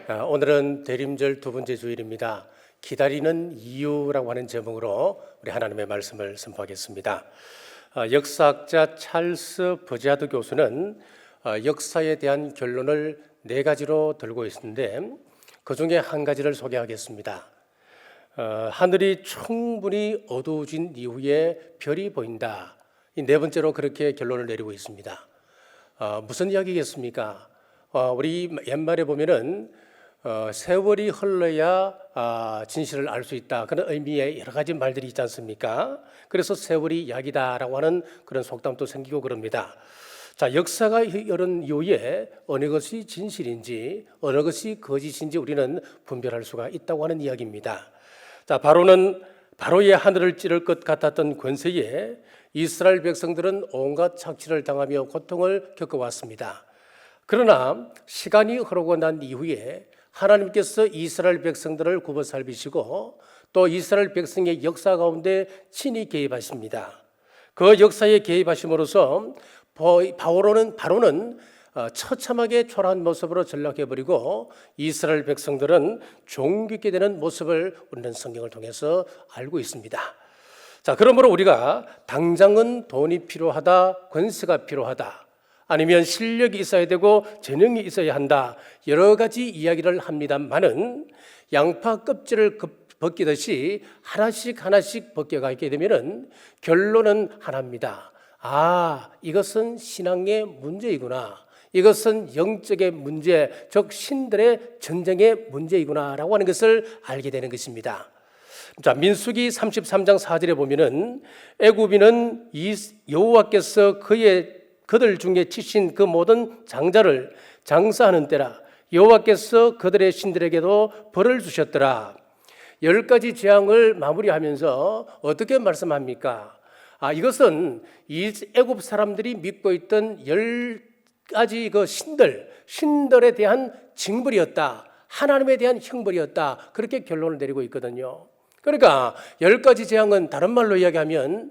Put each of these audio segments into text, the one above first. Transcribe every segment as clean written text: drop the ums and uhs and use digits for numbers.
오늘은 대림절 두 번째 주일입니다. 기다리는 이유라고 하는 제목으로 우리 하나님의 말씀을 선포하겠습니다. 역사학자 찰스 버지아드 교수는 역사에 대한 결론을 네 가지로 들고 있는데 그 중에 한 가지를 소개하겠습니다. 하늘이 충분히 어두워진 이후에 별이 보인다. 이 네 번째로 그렇게 결론을 내리고 있습니다. 무슨 이야기겠습니까? 우리 옛말에 보면은 세월이 흘러야 진실을 알 수 있다, 그런 의미의 여러 가지 말들이 있지 않습니까? 그래서 세월이 약이다라고 하는 그런 속담도 생기고 그럽니다. 자, 역사가 흐른 이후에 어느 것이 진실인지 어느 것이 거짓인지 우리는 분별할 수가 있다고 하는 이야기입니다. 자, 바로의 하늘을 찌를 것 같았던 권세에 이스라엘 백성들은 온갖 착취를 당하며 고통을 겪어왔습니다. 그러나 시간이 흐르고 난 이후에 하나님께서 이스라엘 백성들을 굽어 살피시고 또 이스라엘 백성의 역사 가운데 친히 개입하십니다. 그 역사에 개입하심으로써 바로는 처참하게 초라한 모습으로 전락해버리고 이스라엘 백성들은 종깃게 되는 모습을 우리는 성경을 통해서 알고 있습니다. 자, 그러므로 우리가 당장은 돈이 필요하다, 권세가 필요하다, 아니면 실력이 있어야 되고 재능이 있어야 한다, 여러 가지 이야기를 합니다만은 양파 껍질을 벗기듯이 하나씩 벗겨가게 되면은 결론은 하나입니다. 이것은 신앙의 문제이구나, 이것은 영적의 문제, 즉 신들의 전쟁의 문제이구나라고 하는 것을 알게 되는 것입니다. 자, 민수기 33장 4절에 보면은 애굽인은 여호와께서 그들 중에 치신 그 모든 장자를 장사하는 때라 여호와께서 그들의 신들에게도 벌을 주셨더라. 10가지 재앙을 마무리하면서 어떻게 말씀합니까? 이것은 이 애굽 사람들이 믿고 있던 10가지 그 신들에 대한 징벌이었다, 하나님에 대한 형벌이었다, 그렇게 결론을 내리고 있거든요. 그러니까 10가지 재앙은 다른 말로 이야기하면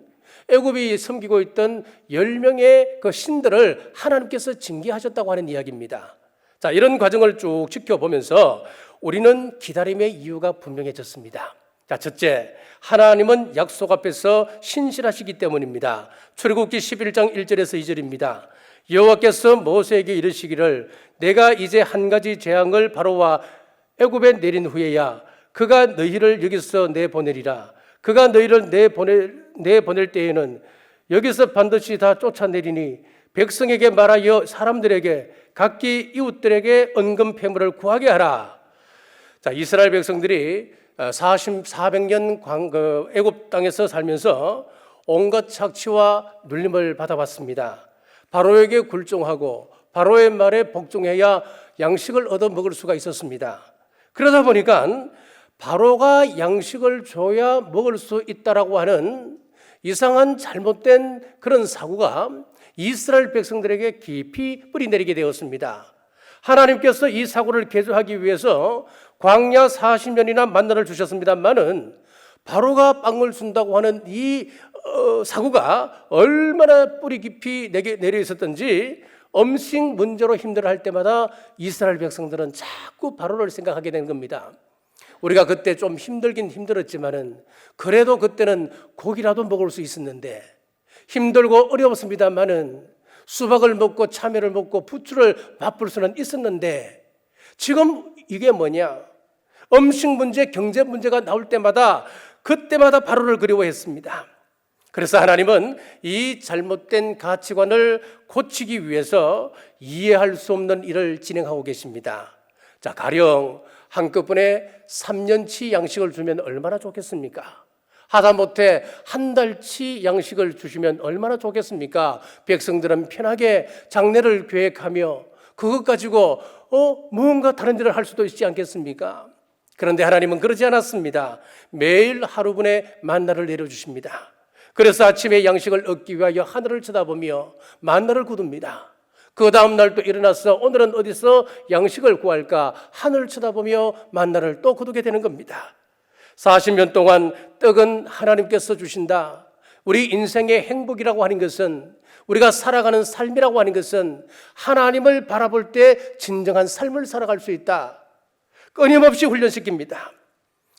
애굽이 섬기고 있던 10명의 그 신들을 하나님께서 징계하셨다고 하는 이야기입니다. 자, 이런 과정을 쭉 지켜보면서 우리는 기다림의 이유가 분명해졌습니다. 자, 첫째, 하나님은 약속 앞에서 신실하시기 때문입니다. 출애굽기 11장 1절에서 2절입니다. 여호와께서 모세에게 이르시기를 내가 이제 한 가지 재앙을 바로와 애굽에 내린 후에야 그가 너희를 여기서 내보내리라. 그가 너희를 내보낼 때에는 여기서 반드시 다 쫓아내리니 백성에게 말하여 사람들에게 각기 이웃들에게 은금 패물을 구하게 하라. 자, 이스라엘 백성들이 400년 애굽 땅에서 살면서 온갖 착취와 눌림을 받아왔습니다. 바로에게 굴종하고 바로의 말에 복종해야 양식을 얻어 먹을 수가 있었습니다. 그러다 보니까 바로가 양식을 줘야 먹을 수 있다라고 하는 이상한 잘못된 그런 사고가 이스라엘 백성들에게 깊이 뿌리내리게 되었습니다. 하나님께서 이 사고를 개조하기 위해서 광야 40년이나 만나를 주셨습니다만은 바로가 빵을 준다고 하는 이 사고가 얼마나 뿌리 깊이 내려 있었던지 음식 문제로 힘들어할 때마다 이스라엘 백성들은 자꾸 바로를 생각하게 되는 겁니다. 우리가 그때 좀 힘들긴 힘들었지만은 그래도 그때는 고기라도 먹을 수 있었는데, 힘들고 어려웠습니다만은 수박을 먹고 참외를 먹고 부추를 맛볼 수는 있었는데, 지금 이게 뭐냐? 음식 문제, 경제 문제가 나올 때마다 그때마다 바로를 그리워했습니다. 그래서 하나님은 이 잘못된 가치관을 고치기 위해서 이해할 수 없는 일을 진행하고 계십니다. 자, 가령 한꺼번에 3년치 양식을 주면 얼마나 좋겠습니까? 하다못해 한 달치 양식을 주시면 얼마나 좋겠습니까? 백성들은 편하게 장례를 계획하며 그것 가지고 무언가 다른 일을 할 수도 있지 않겠습니까? 그런데 하나님은 그러지 않았습니다. 매일 하루분의 만나를 내려주십니다. 그래서 아침에 양식을 얻기 위하여 하늘을 쳐다보며 만나를 거둡니다. 그 다음 날 또 일어나서 오늘은 어디서 양식을 구할까 하늘을 쳐다보며 만나를 또 거두게 되는 겁니다. 40년 동안 떡은 하나님께서 주신다. 우리 인생의 행복이라고 하는 것은, 우리가 살아가는 삶이라고 하는 것은 하나님을 바라볼 때 진정한 삶을 살아갈 수 있다. 끊임없이 훈련시킵니다.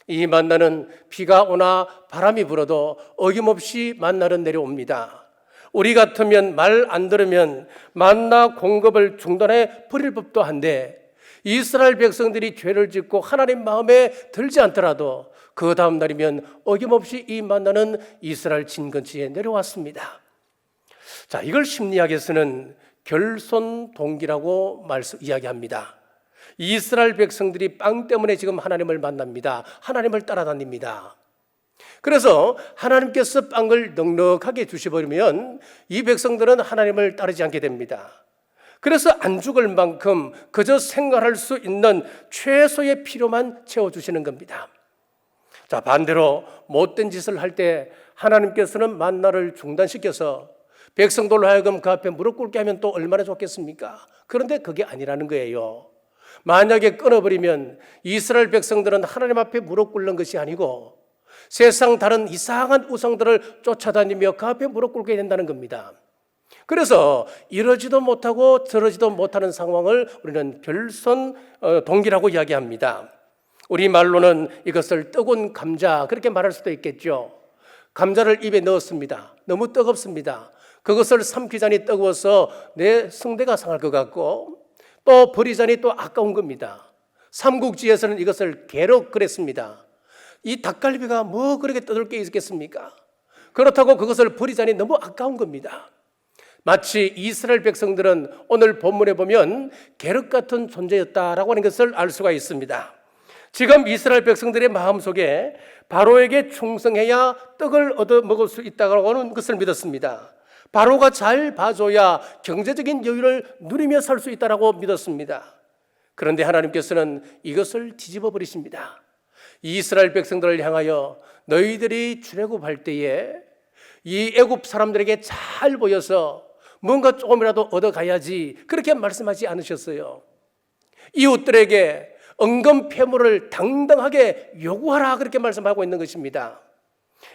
이 만나는 비가 오나 바람이 불어도 어김없이 만나는 내려옵니다. 우리 같으면 말 안 들으면 만나 공급을 중단해 버릴 법도 한데 이스라엘 백성들이 죄를 짓고 하나님 마음에 들지 않더라도 그 다음 날이면 어김없이 이 만나는 이스라엘 진근처에 내려왔습니다. 자, 이걸 심리학에서는 결손동기라고 이야기합니다. 이스라엘 백성들이 빵 때문에 지금 하나님을 만납니다. 하나님을 따라다닙니다. 그래서 하나님께서 빵을 넉넉하게 주셔버리면 이 백성들은 하나님을 따르지 않게 됩니다. 그래서 안 죽을 만큼 그저 생활할 수 있는 최소의 필요만 채워주시는 겁니다. 자, 반대로 못된 짓을 할 때 하나님께서는 만나를 중단시켜서 백성들로 하여금 그 앞에 무릎 꿇게 하면 또 얼마나 좋겠습니까? 그런데 그게 아니라는 거예요. 만약에 끊어버리면 이스라엘 백성들은 하나님 앞에 무릎 꿇는 것이 아니고 세상 다른 이상한 우상들을 쫓아다니며 그 앞에 무릎 꿇게 된다는 겁니다. 그래서 이러지도 못하고 저러지도 못하는 상황을 우리는 결손동기라고 이야기합니다. 우리 말로는 이것을 뜨거운 감자 그렇게 말할 수도 있겠죠. 감자를 입에 넣었습니다. 너무 뜨겁습니다. 그것을 삼키자니 뜨거워서 내 성대가 상할 것 같고 또 버리자니 또 아까운 겁니다. 삼국지에서는 이것을 개로 그랬습니다. 이 닭갈비가 뭐 그렇게 떠들 게 있겠습니까? 그렇다고 그것을 버리자니 너무 아까운 겁니다. 마치 이스라엘 백성들은 오늘 본문에 보면 계륵 같은 존재였다라고 하는 것을 알 수가 있습니다. 지금 이스라엘 백성들의 마음속에 바로에게 충성해야 떡을 얻어 먹을 수 있다고 하는 것을 믿었습니다. 바로가 잘 봐줘야 경제적인 여유를 누리며 살 수 있다고 믿었습니다. 그런데 하나님께서는 이것을 뒤집어 버리십니다. 이스라엘 백성들을 향하여 너희들이 출애굽할 때에 이 애굽 사람들에게 잘 보여서 뭔가 조금이라도 얻어가야지 그렇게 말씀하지 않으셨어요. 이웃들에게 은금 폐물을 당당하게 요구하라 그렇게 말씀하고 있는 것입니다.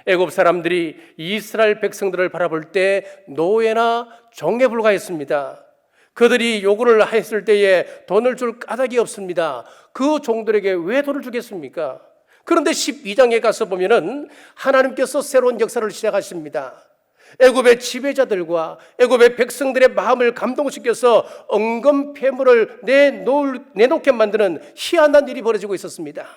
애굽 사람들이 이스라엘 백성들을 바라볼 때 노예나 종에 불과했습니다. 그들이 요구를 했을 때에 돈을 줄 까닭이 없습니다. 그 종들에게 왜 돈을 주겠습니까? 그런데 12장에 가서 보면은 하나님께서 새로운 역사를 시작하십니다. 애굽의 지배자들과 애굽의 백성들의 마음을 감동시켜서 은금 폐물을 내놓게 만드는 희한한 일이 벌어지고 있었습니다.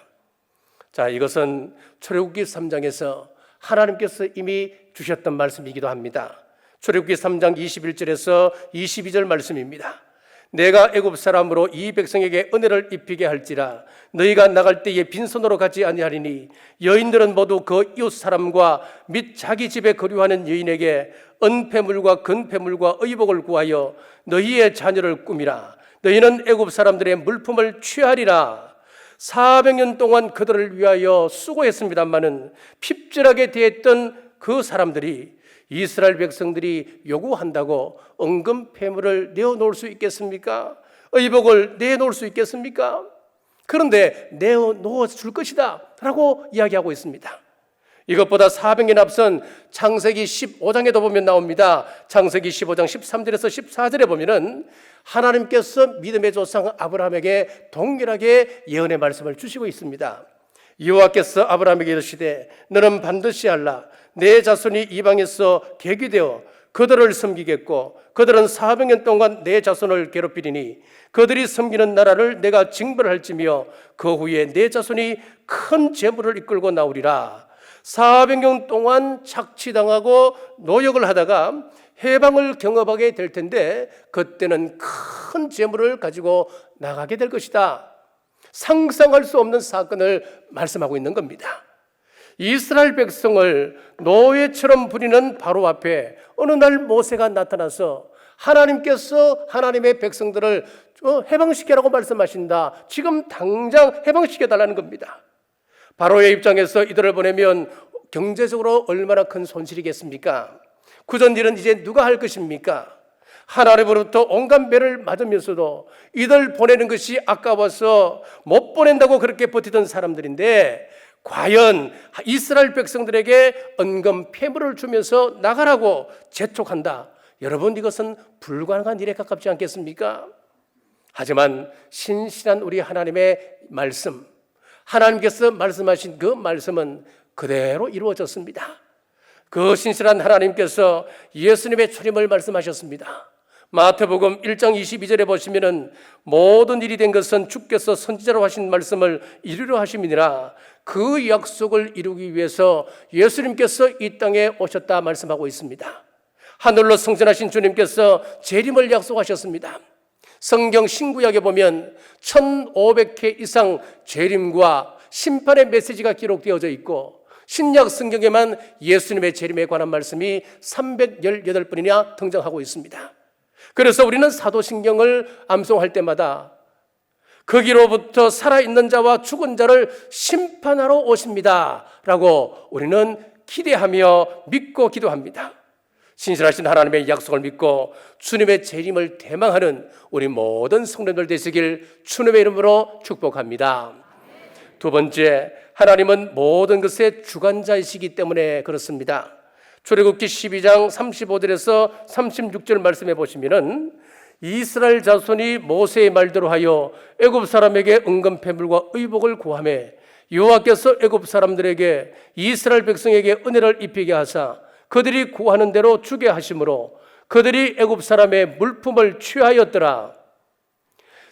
자, 이것은 출애굽기 3장에서 하나님께서 이미 주셨던 말씀이기도 합니다. 출애굽기 3장 21절에서 22절 말씀입니다. 내가 애굽 사람으로 이 백성에게 은혜를 입히게 할지라 너희가 나갈 때에 빈손으로 가지 아니하리니 여인들은 모두 그 이웃 사람과 및 자기 집에 거류하는 여인에게 은폐물과 금폐물과 의복을 구하여 너희의 자녀를 꾸미라. 너희는 애굽 사람들의 물품을 취하리라. 400년 동안 그들을 위하여 수고했습니다마는 핍절하게 대했던 그 사람들이 이스라엘 백성들이 요구한다고 은금 폐물을 내어놓을 수 있겠습니까? 의복을 내놓을 수 있겠습니까? 그런데 내어놓아 줄 것이다 라고 이야기하고 있습니다. 이것보다 400년 앞선 창세기 15장에도 보면 나옵니다. 창세기 15장 13절에서 14절에 보면은 하나님께서 믿음의 조상 아브라함에게 동일하게 예언의 말씀을 주시고 있습니다. 여호와께서 아브라함에게 이르시되 너는 반드시 알라. 내 자손이 이방에서 계기되어 그들을 섬기겠고 그들은 400년 동안 내 자손을 괴롭히리니 그들이 섬기는 나라를 내가 징벌할지며 그 후에 내 자손이 큰 재물을 이끌고 나오리라. 400년 동안 착취당하고 노역을 하다가 해방을 경험하게 될 텐데 그때는 큰 재물을 가지고 나가게 될 것이다. 상상할 수 없는 사건을 말씀하고 있는 겁니다. 이스라엘 백성을 노예처럼 부리는 바로 앞에 어느 날 모세가 나타나서 하나님께서 하나님의 백성들을 해방시키라고 말씀하신다. 지금 당장 해방시켜달라는 겁니다. 바로의 입장에서 이들을 보내면 경제적으로 얼마나 큰 손실이겠습니까? 굳은 일은 이제 누가 할 것입니까? 하나님으로부터 온갖 매를 맞으면서도 이들 보내는 것이 아까워서 못 보낸다고 그렇게 버티던 사람들인데 과연 이스라엘 백성들에게 은금 폐물을 주면서 나가라고 재촉한다. 여러분, 이것은 불가능한 일에 가깝지 않겠습니까? 하지만 신실한 우리 하나님의 말씀, 하나님께서 말씀하신 그 말씀은 그대로 이루어졌습니다. 그 신실한 하나님께서 예수님의 출임을 말씀하셨습니다. 마태복음 1장 22절에 보시면은 모든 일이 된 것은 주께서 선지자로 하신 말씀을 이루려 하심이니라. 그 약속을 이루기 위해서 예수님께서 이 땅에 오셨다 말씀하고 있습니다. 하늘로 승천하신 주님께서 재림을 약속하셨습니다. 성경 신구약에 보면 1500회 이상 재림과 심판의 메시지가 기록되어져 있고, 신약 성경에만 예수님의 재림에 관한 말씀이 318번이나 등장하고 있습니다. 그래서 우리는 사도신경을 암송할 때마다 거기로부터 살아있는 자와 죽은 자를 심판하러 오십니다 라고 우리는 기대하며 믿고 기도합니다. 신실하신 하나님의 약속을 믿고 주님의 재림을 대망하는 우리 모든 성도들 되시길 주님의 이름으로 축복합니다. 두 번째, 하나님은 모든 것의 주관자이시기 때문에 그렇습니다. 출애굽기 12장 35절에서 36절 말씀해 보시면은 이스라엘 자손이 모세의 말대로 하여 애굽 사람에게 은금패물과 의복을 구하며 여호와께서 애굽 사람들에게 이스라엘 백성에게 은혜를 입히게 하사 그들이 구하는 대로 주게 하심으로 그들이 애굽 사람의 물품을 취하였더라.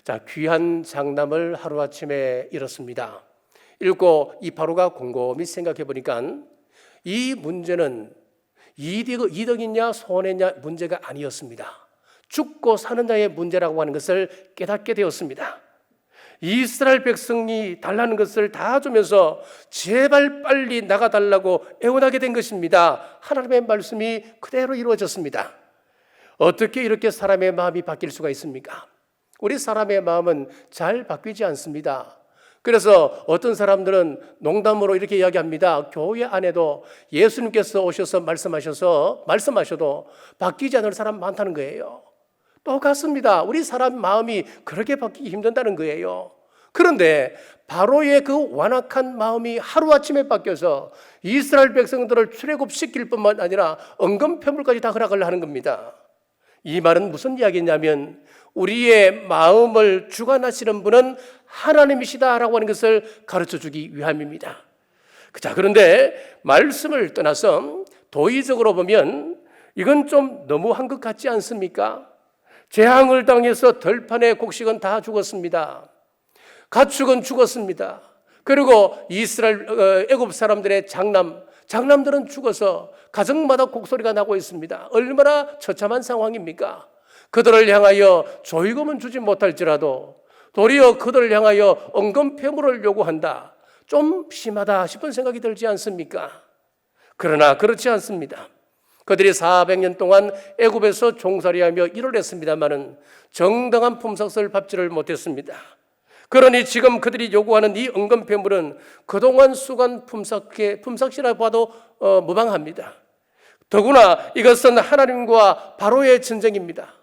자, 귀한 장남을 하루아침에 잃었습니다. 읽고 이 바로가 곰곰이 생각해 보니까 이 문제는 이득이냐 손해냐 문제가 아니었습니다. 죽고 사는 자의 문제라고 하는 것을 깨닫게 되었습니다. 이스라엘 백성이 달라는 것을 다 주면서 제발 빨리 나가달라고 애원하게 된 것입니다. 하나님의 말씀이 그대로 이루어졌습니다. 어떻게 이렇게 사람의 마음이 바뀔 수가 있습니까? 우리 사람의 마음은 잘 바뀌지 않습니다. 그래서 어떤 사람들은 농담으로 이렇게 이야기합니다. 교회 안에도 예수님께서 오셔서 말씀하셔도 바뀌지 않을 사람 많다는 거예요. 똑같습니다. 우리 사람 마음이 그렇게 바뀌기 힘든다는 거예요. 그런데 바로의 그 완악한 마음이 하루아침에 바뀌어서 이스라엘 백성들을 출애굽시킬 뿐만 아니라 은금패물까지 다 허락을 하는 겁니다. 이 말은 무슨 이야기냐면 우리의 마음을 주관하시는 분은 하나님이시다라고 하는 것을 가르쳐주기 위함입니다. 자, 그런데 말씀을 떠나서 도의적으로 보면 이건 좀 너무한 것 같지 않습니까? 재앙을 당해서 들판의 곡식은 다 죽었습니다. 가축은 죽었습니다. 그리고 이스라엘 애굽 사람들의 장남들은 죽어서 가정마다 곡소리가 나고 있습니다. 얼마나 처참한 상황입니까? 그들을 향하여 조의금은 주지 못할지라도 도리어 그들을 향하여 은금패물을 요구한다. 좀 심하다 싶은 생각이 들지 않습니까? 그러나 그렇지 않습니다. 그들이 400년 동안 애굽에서 종살이하며 일을 했습니다마는 정당한 품삯을 밟지를 못했습니다. 그러니 지금 그들이 요구하는 이 은금패물은 그동안 수간 품삯이라 봐도 무방합니다. 더구나 이것은 하나님과 바로의 전쟁입니다.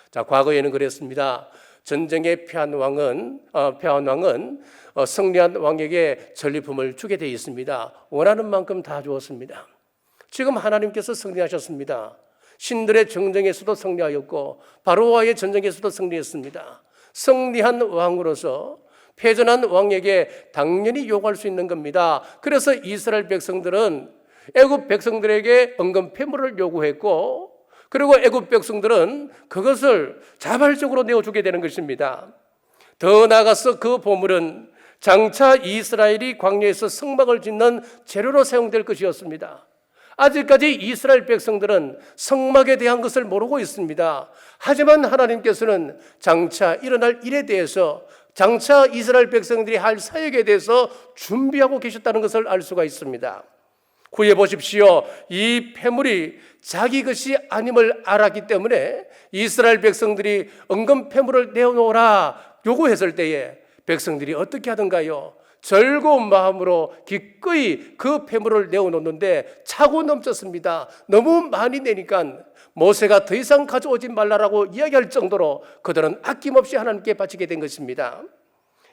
자, 과거에는 그랬습니다. 전쟁에 패한 왕은 승리한 왕에게 전리품을 주게 되어 있습니다. 원하는 만큼 다 주었습니다. 지금 하나님께서 승리하셨습니다. 신들의 전쟁에서도 승리하였고 바로와의 전쟁에서도 승리했습니다. 승리한 왕으로서 패전한 왕에게 당연히 요구할 수 있는 겁니다. 그래서 이스라엘 백성들은 애굽 백성들에게 은금패물을 요구했고, 그리고 애굽 백성들은 그것을 자발적으로 내어주게 되는 것입니다. 더 나아가서 그 보물은 장차 이스라엘이 광야에서 성막을 짓는 재료로 사용될 것이었습니다. 아직까지 이스라엘 백성들은 성막에 대한 것을 모르고 있습니다. 하지만 하나님께서는 장차 일어날 일에 대해서, 장차 이스라엘 백성들이 할 사역에 대해서 준비하고 계셨다는 것을 알 수가 있습니다. 후에 보십시오. 이 패물이 자기 것이 아님을 알았기 때문에 이스라엘 백성들이 은금패물을 내어놓으라 요구했을 때에 백성들이 어떻게 하던가요? 즐거운 마음으로 기꺼이 그 패물을 내어놓는데 차고 넘쳤습니다. 너무 많이 내니까 모세가 더 이상 가져오지 말라라고 이야기할 정도로 그들은 아낌없이 하나님께 바치게 된 것입니다.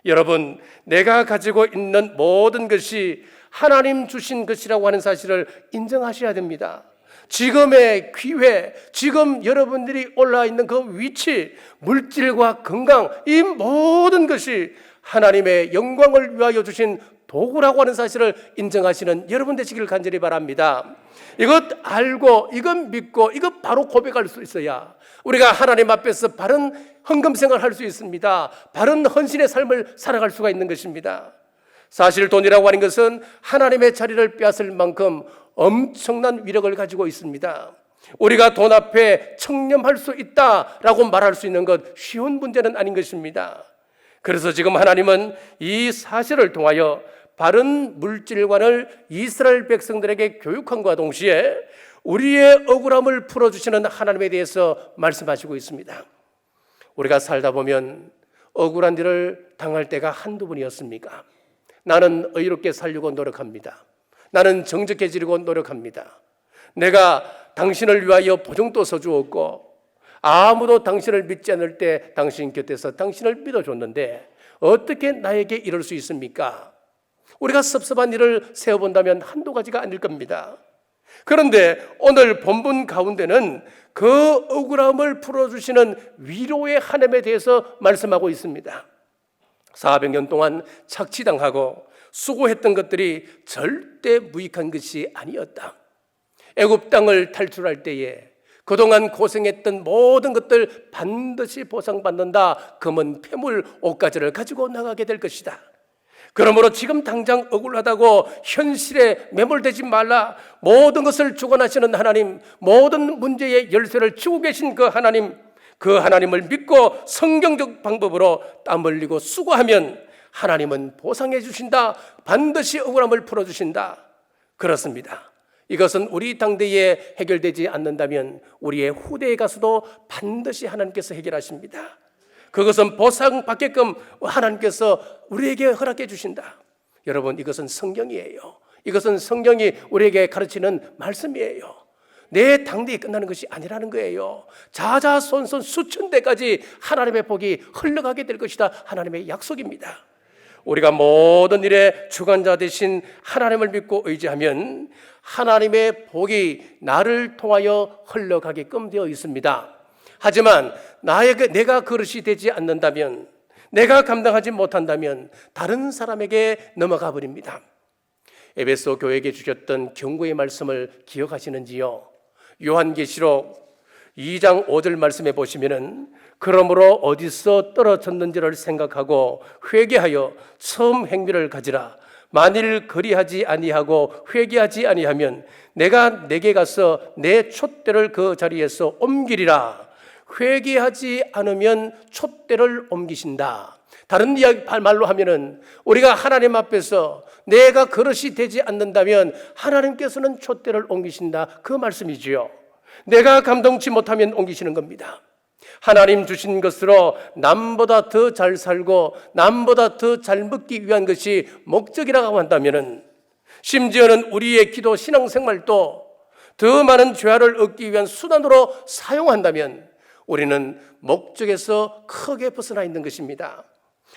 여러분, 내가 가지고 있는 모든 것이 하나님 주신 것이라고 하는 사실을 인정하셔야 됩니다. 지금의 기회, 지금 여러분들이 올라 있는 그 위치, 물질과 건강, 이 모든 것이 하나님의 영광을 위하여 주신 도구라고 하는 사실을 인정하시는 여러분 되시기를 간절히 바랍니다. 이것 알고, 이것 믿고, 이것 바로 고백할 수 있어야 우리가 하나님 앞에서 바른 헌금생활을 할 수 있습니다. 바른 헌신의 삶을 살아갈 수가 있는 것입니다. 사실 돈이라고 하는 것은 하나님의 자리를 빼앗을 만큼 엄청난 위력을 가지고 있습니다. 우리가 돈 앞에 청렴할 수 있다라고 말할 수 있는 것 쉬운 문제는 아닌 것입니다. 그래서 지금 하나님은 이 사실을 통하여 바른 물질관을 이스라엘 백성들에게 교육함과 동시에 우리의 억울함을 풀어주시는 하나님에 대해서 말씀하시고 있습니다. 우리가 살다 보면 억울한 일을 당할 때가 한두 번이었습니까? 나는 의롭게 살려고 노력합니다. 나는 정직해지려고 노력합니다. 내가 당신을 위하여 보증도 서주었고 아무도 당신을 믿지 않을 때 당신 곁에서 당신을 믿어줬는데 어떻게 나에게 이럴 수 있습니까? 우리가 섭섭한 일을 세어본다면 한두 가지가 아닐 겁니다. 그런데 오늘 본문 가운데는 그 억울함을 풀어주시는 위로의 하나님에 대해서 말씀하고 있습니다. 400년 동안 착취당하고 수고했던 것들이 절대 무익한 것이 아니었다. 애굽 땅을 탈출할 때에 그동안 고생했던 모든 것들 반드시 보상받는다. 금은 폐물, 옷가지를 가지고 나가게 될 것이다. 그러므로 지금 당장 억울하다고 현실에 매몰되지 말라. 모든 것을 주관하시는 하나님, 모든 문제의 열쇠를 쥐고 계신 그 하나님을 믿고 성경적 방법으로 땀 흘리고 수고하면 하나님은 보상해 주신다. 반드시 억울함을 풀어주신다. 그렇습니다. 이것은 우리 당대에 해결되지 않는다면 우리의 후대에 가서도 반드시 하나님께서 해결하십니다. 그것은 보상받게끔 하나님께서 우리에게 허락해 주신다. 여러분, 이것은 성경이에요. 이것은 성경이 우리에게 가르치는 말씀이에요. 내 당대에 끝나는 것이 아니라는 거예요. 자자손손 수천 대까지 하나님의 복이 흘러가게 될 것이다. 하나님의 약속입니다. 우리가 모든 일의 주관자 되신 하나님을 믿고 의지하면 하나님의 복이 나를 통하여 흘러가게끔 되어 있습니다. 하지만 내가 그릇이 되지 않는다면, 내가 감당하지 못한다면 다른 사람에게 넘어가 버립니다. 에베소 교회에게 주셨던 경고의 말씀을 기억하시는지요? 요한계시록 2장 5절 말씀에 보시면은 그러므로 어디서 떨어졌는지를 생각하고 회개하여 처음 행위를 가지라. 만일 그리하지 아니하고 회개하지 아니하면 내가 내게 가서 내 촛대를 그 자리에서 옮기리라. 회개하지 않으면 촛대를 옮기신다. 다른 말로 하면은 우리가 하나님 앞에서 내가 그릇이 되지 않는다면 하나님께서는 촛대를 옮기신다. 그 말씀이지요. 내가 감동치 못하면 옮기시는 겁니다. 하나님 주신 것으로 남보다 더 잘 살고 남보다 더 잘 먹기 위한 것이 목적이라고 한다면은, 심지어는 우리의 기도 신앙생활도 더 많은 죄를 얻기 위한 수단으로 사용한다면 우리는 목적에서 크게 벗어나 있는 것입니다.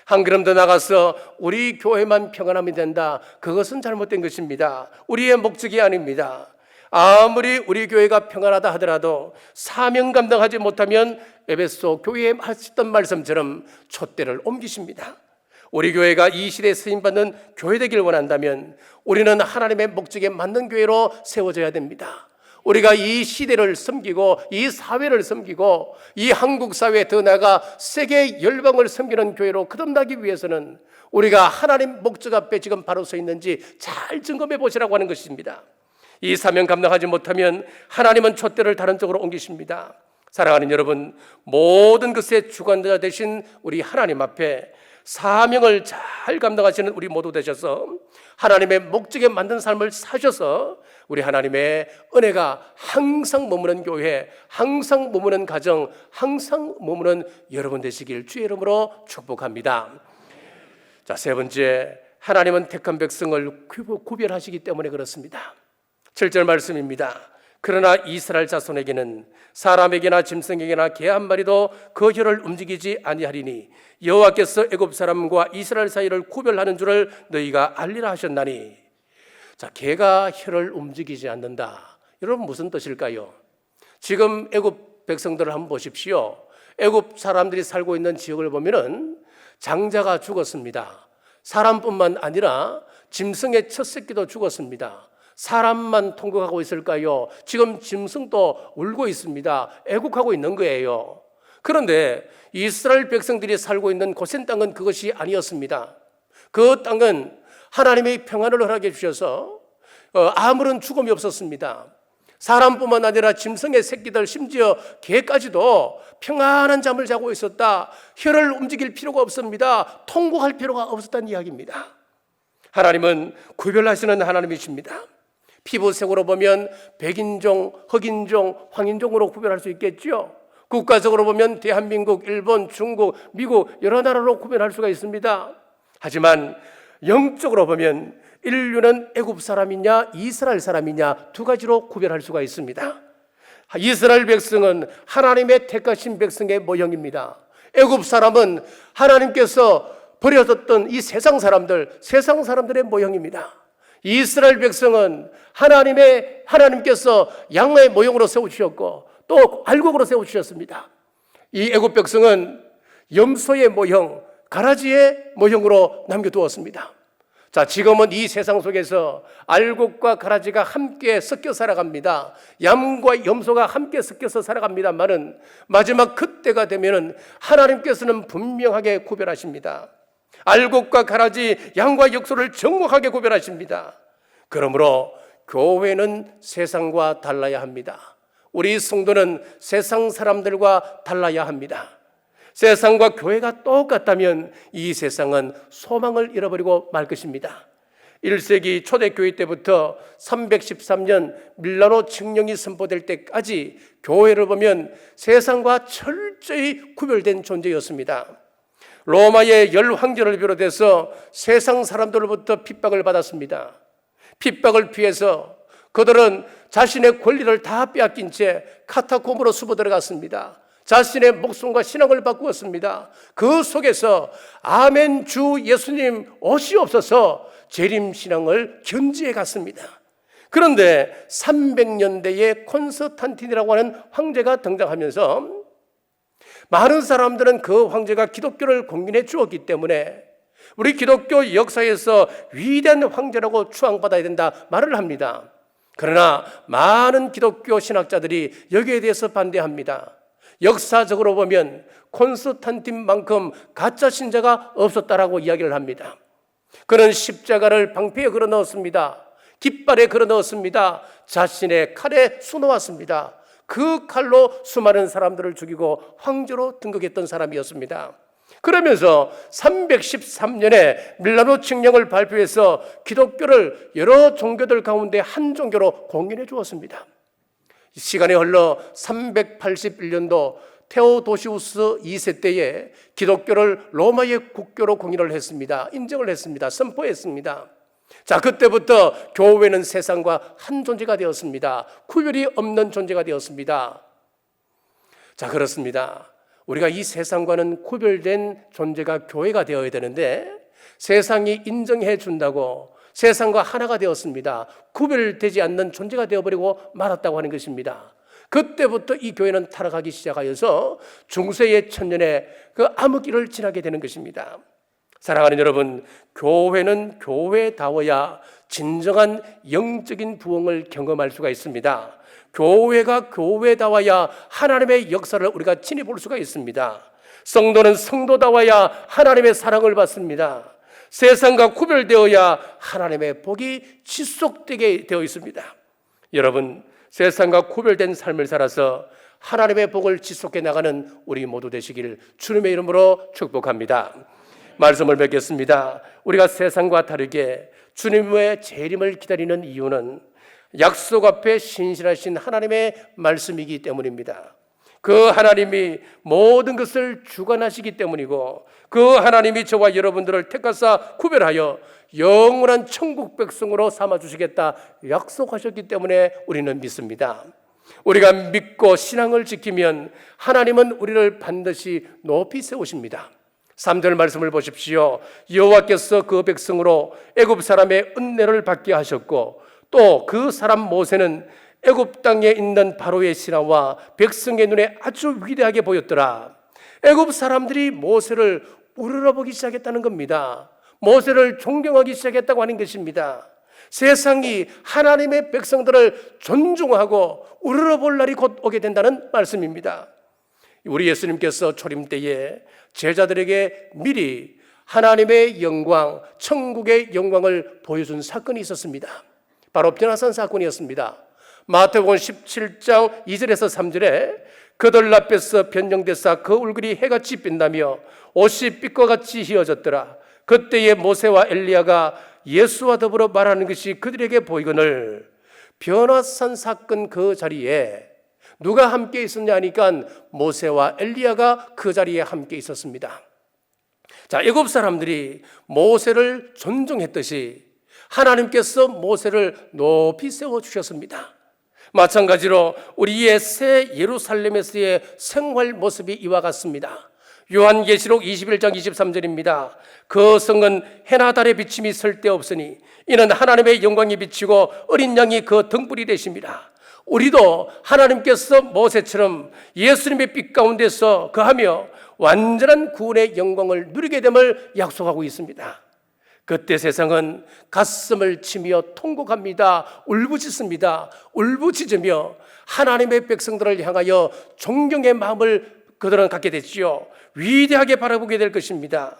한 걸음 더 나가서 우리 교회만 평안하면 된다. 그것은 잘못된 것입니다. 우리의 목적이 아닙니다. 아무리 우리 교회가 평안하다 하더라도 사명 감당하지 못하면 에베소 교회에 하셨던 말씀처럼 촛대를 옮기십니다. 우리 교회가 이 시대에 쓰임받는 교회 되길 원한다면 우리는 하나님의 목적에 맞는 교회로 세워져야 됩니다. 우리가 이 시대를 섬기고 이 사회를 섬기고 이 한국 사회에 더 나아가 세계 열방을 섬기는 교회로 거듭나기 위해서는 우리가 하나님 목적 앞에 지금 바로 서 있는지 잘 점검해 보시라고 하는 것입니다. 이 사명 감당하지 못하면 하나님은 촛대를 다른 쪽으로 옮기십니다. 사랑하는 여러분, 모든 것의 주관자 되신 우리 하나님 앞에 사명을 잘 감당하시는 우리 모두 되셔서 하나님의 목적에 맞는 삶을 사셔서 우리 하나님의 은혜가 항상 머무는 교회, 항상 머무는 가정, 항상 머무는 여러분 되시길 주의 이름으로 축복합니다. 자, 세 번째, 하나님은 택한 백성을 구별하시기 때문에 그렇습니다. 7절 말씀입니다. 그러나 이스라엘 자손에게는 사람에게나 짐승에게나 개 한 마리도 그 혀를 움직이지 아니하리니 여호와께서 애굽 사람과 이스라엘 사이를 구별하는 줄을 너희가 알리라 하셨나니. 자, 개가 혀를 움직이지 않는다. 여러분 무슨 뜻일까요? 지금 애굽 백성들을 한번 보십시오. 애굽 사람들이 살고 있는 지역을 보면은 장자가 죽었습니다. 사람뿐만 아니라 짐승의 첫 새끼도 죽었습니다. 사람만 통곡하고 있을까요? 지금 짐승도 울고 있습니다. 애국하고 있는 거예요. 그런데 이스라엘 백성들이 살고 있는 고센 땅은 그것이 아니었습니다. 그 땅은 하나님의 평안을 허락해 주셔서 아무런 죽음이 없었습니다. 사람뿐만 아니라 짐승의 새끼들, 심지어 개까지도 평안한 잠을 자고 있었다. 혀를 움직일 필요가 없습니다. 통곡할 필요가 없었다는 이야기입니다. 하나님은 구별하시는 하나님이십니다. 피부색으로 보면 백인종, 흑인종, 황인종으로 구별할 수 있겠죠. 국가적으로 보면 대한민국, 일본, 중국, 미국 여러 나라로 구별할 수가 있습니다. 하지만 영적으로 보면 인류는 애굽 사람이냐 이스라엘 사람이냐 두 가지로 구별할 수가 있습니다. 이스라엘 백성은 하나님의 택하신 백성의 모형입니다. 애굽 사람은 하나님께서 버려졌던 이 세상 사람들의 모형입니다. 이스라엘 백성은 하나님께서 양의 모형으로 세우셨고 또 알곡으로 세우셨습니다. 이 애굽 백성은 염소의 모형, 가라지의 모형으로 남겨두었습니다. 자, 지금은 이 세상 속에서 알곡과 가라지가 함께 섞여 살아갑니다. 양과 염소가 함께 섞여서 살아갑니다만은 마지막 그때가 되면은 하나님께서는 분명하게 구별하십니다. 알곡과 가라지, 양과 역소를 정확하게 구별하십니다. 그러므로 교회는 세상과 달라야 합니다. 우리 성도는 세상 사람들과 달라야 합니다. 세상과 교회가 똑같다면 이 세상은 소망을 잃어버리고 말 것입니다. 1세기 초대교회 때부터 313년 밀라노 칙령이 선포될 때까지 교회를 보면 세상과 철저히 구별된 존재였습니다. 로마의 열황제를 비롯해서 세상 사람들로부터 핍박을 받았습니다. 핍박을 피해서 그들은 자신의 권리를 다 빼앗긴 채 카타콤으로 숨어 들어갔습니다. 자신의 목숨과 신앙을 바꾸었습니다. 그 속에서 아멘 주 예수님 오시옵소서 재림신앙을 견지해 갔습니다. 그런데 300년대에 콘스탄틴이라고 하는 황제가 등장하면서 많은 사람들은 그 황제가 기독교를 공인해 주었기 때문에 우리 기독교 역사에서 위대한 황제라고 추앙받아야 된다 말을 합니다. 그러나 많은 기독교 신학자들이 여기에 대해서 반대합니다. 역사적으로 보면 콘스탄틴만큼 가짜 신자가 없었다라고 이야기를 합니다. 그는 십자가를 방패에 걸어 넣었습니다. 깃발에 걸어 넣었습니다. 자신의 칼에 수놓았습니다. 그 칼로 수많은 사람들을 죽이고 황제로 등극했던 사람이었습니다. 그러면서 313년에 밀라노 칙령을 발표해서 기독교를 여러 종교들 가운데 한 종교로 공인해 주었습니다. 시간이 흘러 381년도 테오도시우스 2세 때에 기독교를 로마의 국교로 공인을 했습니다. 인정을 했습니다. 선포했습니다. 자, 그때부터 교회는 세상과 한 존재가 되었습니다. 구별이 없는 존재가 되었습니다. 자, 그렇습니다. 우리가 이 세상과는 구별된 존재가 교회가 되어야 되는데 세상이 인정해 준다고 세상과 하나가 되었습니다. 구별되지 않는 존재가 되어버리고 말았다고 하는 것입니다. 그때부터 이 교회는 타락하기 시작하여서 중세의 천년에 그 암흑기를 지나게 되는 것입니다. 사랑하는 여러분, 교회는 교회다워야 진정한 영적인 부흥을 경험할 수가 있습니다. 교회가 교회다워야 하나님의 역사를 우리가 친히 볼 수가 있습니다. 성도는 성도다워야 하나님의 사랑을 받습니다. 세상과 구별되어야 하나님의 복이 지속되게 되어 있습니다. 여러분, 세상과 구별된 삶을 살아서 하나님의 복을 지속해 나가는 우리 모두 되시길 주님의 이름으로 축복합니다. 말씀을 맺겠습니다. 우리가 세상과 다르게 주님의 재림을 기다리는 이유는 약속 앞에 신실하신 하나님의 말씀이기 때문입니다. 그 하나님이 모든 것을 주관하시기 때문이고 그 하나님이 저와 여러분들을 택하사 구별하여 영원한 천국 백성으로 삼아주시겠다 약속하셨기 때문에 우리는 믿습니다. 우리가 믿고 신앙을 지키면 하나님은 우리를 반드시 높이 세우십니다. 3절 말씀을 보십시오. 여호와께서 그 백성으로 애굽 사람의 은혜를 받게 하셨고 또 그 사람 모세는 애굽 땅에 있는 바로의 신하와 백성의 눈에 아주 위대하게 보였더라. 애굽 사람들이 모세를 우러러보기 시작했다는 겁니다. 모세를 존경하기 시작했다고 하는 것입니다. 세상이 하나님의 백성들을 존중하고 우러러볼 날이 곧 오게 된다는 말씀입니다. 우리 예수님께서 초림 때에 제자들에게 미리 하나님의 영광, 천국의 영광을 보여준 사건이 있었습니다. 바로 변화산 사건이었습니다. 마태복음 17장 2절에서 3절에 그들 앞에서 변정되사 그 얼굴이 해같이 빛나며 옷이 빛과 같이 휘어졌더라. 그때에 모세와 엘리야가 예수와 더불어 말하는 것이 그들에게 보이거늘. 변화산 사건 그 자리에 누가 함께 있었냐 하니까 모세와 엘리야가 그 자리에 함께 있었습니다. 자, 애굽 사람들이 모세를 존중했듯이 하나님께서 모세를 높이 세워주셨습니다. 마찬가지로 우리의 새 예루살렘에서의 생활 모습이 이와 같습니다. 요한계시록 21장 23절입니다. 그 성은 해나 달의 비침이 쓸데없으니 이는 하나님의 영광이 비치고 어린 양이 그 등불이 되십니다. 우리도 하나님께서 모세처럼 예수님의 빛 가운데서 거하며 완전한 구원의 영광을 누리게 됨을 약속하고 있습니다. 그때 세상은 가슴을 치며 통곡합니다. 울부짖습니다. 울부짖으며 하나님의 백성들을 향하여 존경의 마음을 그들은 갖게 됐지요. 위대하게 바라보게 될 것입니다.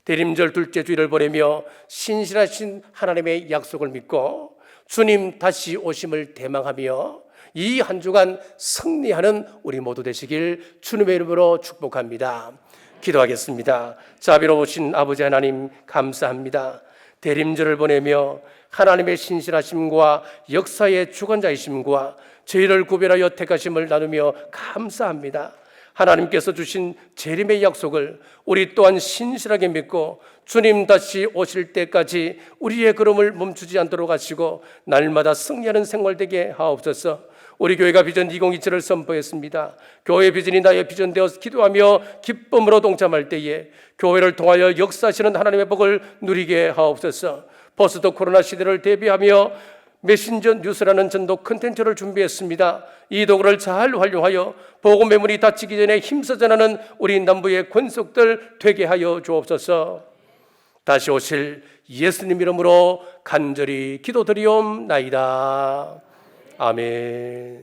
대림절 둘째 주일을 보내며 신실하신 하나님의 약속을 믿고 주님 다시 오심을 대망하며 이 한 주간 승리하는 우리 모두 되시길 주님의 이름으로 축복합니다. 기도하겠습니다. 자비로우신 아버지 하나님 감사합니다. 대림절을 보내며 하나님의 신실하심과 역사의 주관자이심과 저희를 구별하여 택하심을 나누며 감사합니다. 하나님께서 주신 재림의 약속을 우리 또한 신실하게 믿고 주님 다시 오실 때까지 우리의 걸음을 멈추지 않도록 하시고 날마다 승리하는 생활 되게 하옵소서. 우리 교회가 비전 2027을 선포했습니다. 교회 비전이 나의 비전 되어서 기도하며 기쁨으로 동참할 때에 교회를 통하여 역사하시는 하나님의 복을 누리게 하옵소서. 포스트 코로나 시대를 대비하며 메신저 뉴스라는 전도 컨텐츠를 준비했습니다. 이 도구를 잘 활용하여 복음의 문이 닫히기 전에 힘써 전하는 우리 남부의 권속들 되게 하여 주옵소서. 다시 오실 예수님 이름으로 간절히 기도드리옵나이다. 아멘.